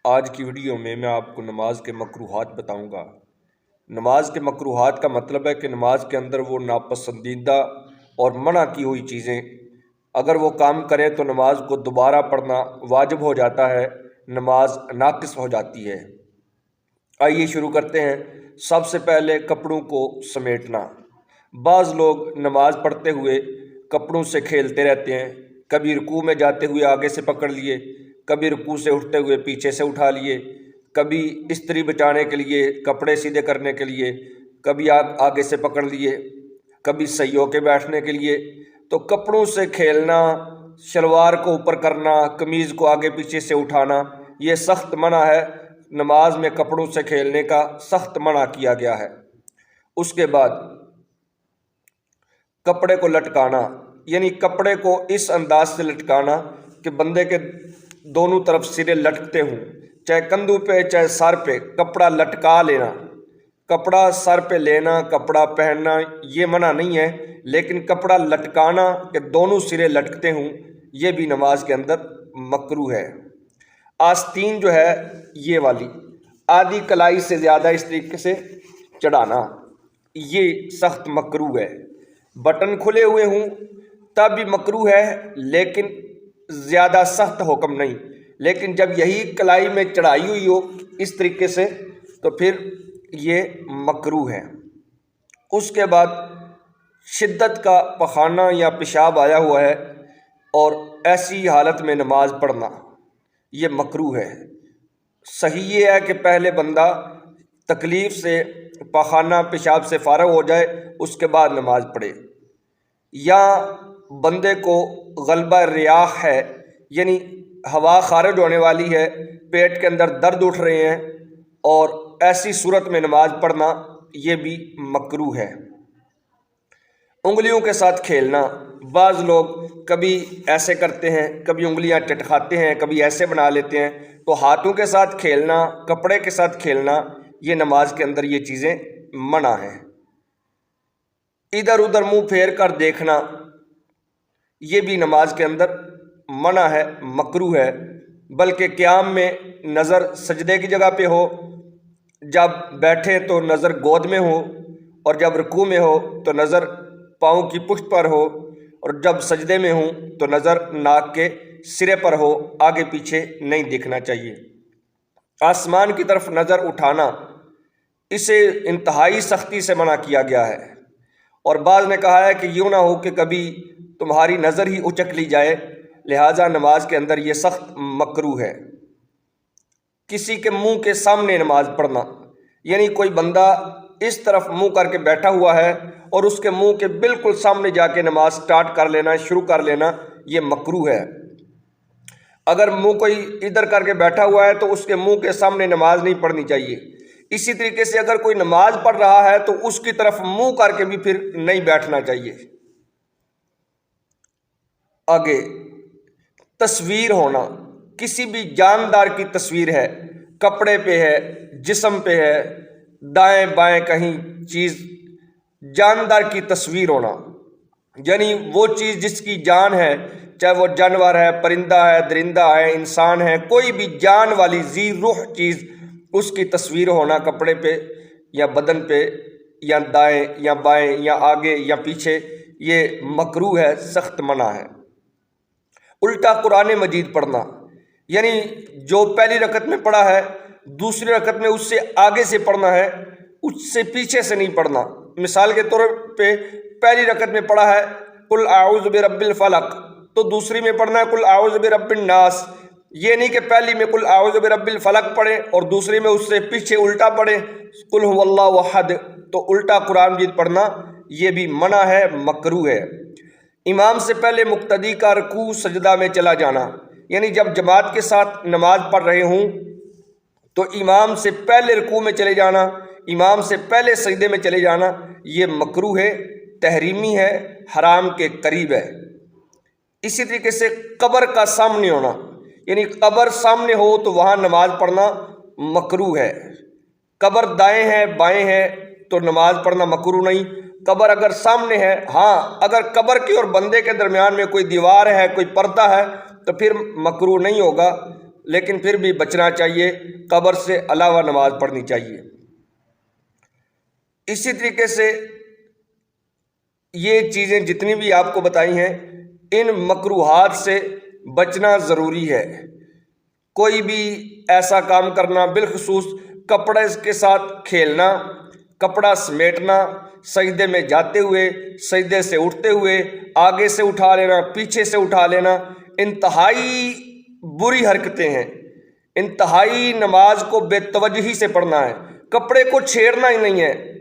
آج کی ویڈیو میں آپ کو نماز کے مکروہات بتاؤں گا۔ نماز کے مکروہات کا مطلب ہے کہ نماز کے اندر وہ ناپسندیدہ اور منع کی ہوئی چیزیں اگر وہ کام کریں تو نماز کو دوبارہ پڑھنا واجب ہو جاتا ہے، نماز ناقص ہو جاتی ہے۔ آئیے شروع کرتے ہیں۔ سب سے پہلے کپڑوں کو سمیٹنا۔ بعض لوگ نماز پڑھتے ہوئے کپڑوں سے کھیلتے رہتے ہیں، کبھی رکوع میں جاتے ہوئے آگے سے پکڑ لیے، کبھی رکوع سے اٹھتے ہوئے پیچھے سے اٹھا لیے، کبھی استری بچانے کے لیے، کپڑے سیدھے کرنے کے لیے، کبھی آگے سے پکڑ لیے، کبھی صحیح ہو کے بیٹھنے کے لیے۔ تو کپڑوں سے کھیلنا، شلوار کو اوپر کرنا، قمیض کو آگے پیچھے سے اٹھانا، یہ سخت منع ہے۔ نماز میں کپڑوں سے کھیلنے کا سخت منع کیا گیا ہے۔ اس کے بعد کپڑے کو لٹکانا، یعنی کپڑے کو اس انداز سے لٹکانا کہ بندے کے دونوں طرف سرے لٹکتے ہوں، چاہے کندھوں پہ چاہے سر پہ، کپڑا لٹکا لینا۔ کپڑا سر پہ لینا، کپڑا پہننا یہ منع نہیں ہے، لیکن کپڑا لٹکانا کہ دونوں سرے لٹکتے ہوں یہ بھی نماز کے اندر مکروہ ہے۔ آستین جو ہے یہ والی آدھی کلائی سے زیادہ اس طریقے سے چڑھانا، یہ سخت مکروہ ہے۔ بٹن کھلے ہوئے ہوں تب بھی مکروہ ہے، لیکن زیادہ سخت حکم نہیں۔ لیکن جب یہی کلائی میں چڑھائی ہوئی ہو اس طریقے سے تو پھر یہ مکروہ ہے۔ اس کے بعد شدت کا پخانہ یا پیشاب آیا ہوا ہے اور ایسی حالت میں نماز پڑھنا یہ مکروہ ہے۔ صحیح یہ ہے کہ پہلے بندہ تکلیف سے، پخانہ پیشاب سے فارغ ہو جائے، اس کے بعد نماز پڑھے۔ یا بندے کو غلبہ ریاح ہے، یعنی ہوا خارج ہونے والی ہے، پیٹ کے اندر درد اٹھ رہے ہیں، اور ایسی صورت میں نماز پڑھنا یہ بھی مکروہ ہے۔ انگلیوں کے ساتھ کھیلنا، بعض لوگ کبھی ایسے کرتے ہیں، کبھی انگلیاں چٹکھاتے ہیں، کبھی ایسے بنا لیتے ہیں، تو ہاتھوں کے ساتھ کھیلنا، کپڑے کے ساتھ کھیلنا یہ نماز کے اندر یہ چیزیں منع ہیں۔ ادھر ادھر منہ پھیر کر دیکھنا یہ بھی نماز کے اندر منع ہے، مکروہ ہے۔ بلکہ قیام میں نظر سجدے کی جگہ پہ ہو، جب بیٹھے تو نظر گود میں ہو، اور جب رکوع میں ہو تو نظر پاؤں کی پشت پر ہو، اور جب سجدے میں ہوں تو نظر ناک کے سرے پر ہو، آگے پیچھے نہیں دیکھنا چاہیے۔ آسمان کی طرف نظر اٹھانا اسے انتہائی سختی سے منع کیا گیا ہے، اور بعض نے کہا ہے کہ یوں نہ ہو کہ کبھی تمہاری نظر ہی اچک لی جائے، لہٰذا نماز کے اندر یہ سخت مکروہ ہے۔ کسی کے منہ کے سامنے نماز پڑھنا، یعنی کوئی بندہ اس طرف منہ کر کے بیٹھا ہوا ہے اور اس کے منہ کے بالکل سامنے جا کے نماز سٹارٹ کر لینا، شروع کر لینا، یہ مکروہ ہے۔ اگر منہ کوئی ادھر کر کے بیٹھا ہوا ہے تو اس کے منہ کے سامنے نماز نہیں پڑھنی چاہیے۔ اسی طریقے سے اگر کوئی نماز پڑھ رہا ہے تو اس کی طرف منہ کر کے بھی پھر نہیں بیٹھنا چاہیے۔ آگے تصویر ہونا، کسی بھی جاندار کی تصویر ہے، کپڑے پہ ہے، جسم پہ ہے، دائیں بائیں کہیں چیز، جاندار کی تصویر ہونا، یعنی وہ چیز جس کی جان ہے، چاہے وہ جانور ہے، پرندہ ہے، درندہ ہے، انسان ہے، کوئی بھی جان والی ذی روح چیز، اس کی تصویر ہونا کپڑے پہ یا بدن پہ یا دائیں یا بائیں یا آگے یا پیچھے، یہ مکروہ ہے، سخت منع ہے۔ الٹا قرآن مجید پڑھنا، یعنی جو پہلی رکعت میں پڑھا ہے دوسری رکعت میں اس سے آگے سے پڑھنا ہے، اس سے پیچھے سے نہیں پڑھنا۔ مثال کے طور پہ پہلی رکعت میں پڑھا ہے قل اعوذ برب الفلق، تو دوسری میں پڑھنا ہے قل اعوذ برب الناس۔ یہ نہیں کہ پہلی میں قل اعوذ برب الفلق پڑھے اور دوسری میں اس سے پیچھے الٹا پڑھے قل هو اللہ احد، تو الٹا قرآن مجید پڑھنا یہ بھی منع ہے، مکروہ ہے۔ امام سے پہلے مقتدی کا رکوع سجدہ میں چلا جانا، یعنی جب جماعت کے ساتھ نماز پڑھ رہے ہوں تو امام سے پہلے رکوع میں چلے جانا، امام سے پہلے سجدے میں چلے جانا، یہ مکروہ ہے، تحریمی ہے، حرام کے قریب ہے۔ اسی طریقے سے قبر کا سامنے ہونا، یعنی قبر سامنے ہو تو وہاں نماز پڑھنا مکروہ ہے۔ قبر دائیں ہے بائیں ہے تو نماز پڑھنا مکروہ نہیں۔ قبر اگر سامنے ہے، ہاں اگر قبر کے اور بندے کے درمیان میں کوئی دیوار ہے، کوئی پردہ ہے تو پھر مکروہ نہیں ہوگا، لیکن پھر بھی بچنا چاہیے، قبر سے علاوہ نماز پڑھنی چاہیے۔ اسی طریقے سے یہ چیزیں جتنی بھی آپ کو بتائی ہیں، ان مکروہات سے بچنا ضروری ہے۔ کوئی بھی ایسا کام کرنا، بالخصوص کپڑے کے ساتھ کھیلنا، کپڑا سمیٹنا، سجدے میں جاتے ہوئے، سجدے سے اٹھتے ہوئے، آگے سے اٹھا لینا، پیچھے سے اٹھا لینا، انتہائی بری حرکتیں ہیں۔ انتہائی نماز کو بے توجہی سے پڑھنا ہے، کپڑے کو چھیڑنا ہی نہیں ہے۔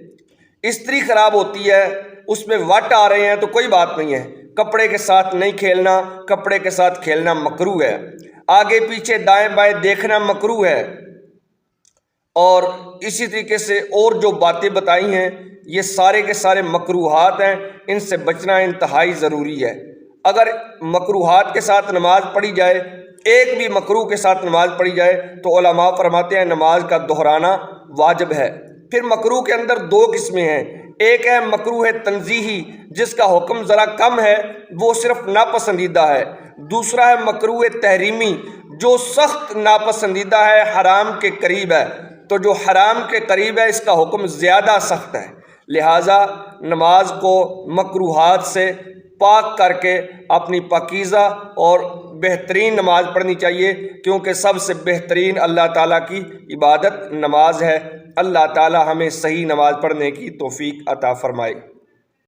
استری خراب ہوتی ہے، اس میں وٹ آ رہے ہیں تو کوئی بات نہیں ہے، کپڑے کے ساتھ نہیں کھیلنا، کپڑے کے ساتھ کھیلنا مکروہ ہے۔ آگے پیچھے دائیں بائیں دیکھنا مکروہ ہے۔ اور اسی طریقے سے اور جو باتیں بتائی ہیں، یہ سارے کے سارے مکروہات ہیں، ان سے بچنا انتہائی ضروری ہے۔ اگر مکروہات کے ساتھ نماز پڑھی جائے، ایک بھی مکروہ کے ساتھ نماز پڑھی جائے، تو علماء فرماتے ہیں نماز کا دہرانا واجب ہے۔ پھر مکروہ کے اندر دو قسمیں ہیں، ایک ہے مکروہ تنزیہی، جس کا حکم ذرا کم ہے، وہ صرف ناپسندیدہ ہے۔ دوسرا ہے مکروہ تحریمی، جو سخت ناپسندیدہ ہے، حرام کے قریب ہے۔ تو جو حرام کے قریب ہے، اس کا حکم زیادہ سخت ہے۔ لہٰذا نماز کو مکروہات سے پاک کر کے اپنی پاکیزہ اور بہترین نماز پڑھنی چاہیے، کیونکہ سب سے بہترین اللہ تعالیٰ کی عبادت نماز ہے۔ اللہ تعالیٰ ہمیں صحیح نماز پڑھنے کی توفیق عطا فرمائے۔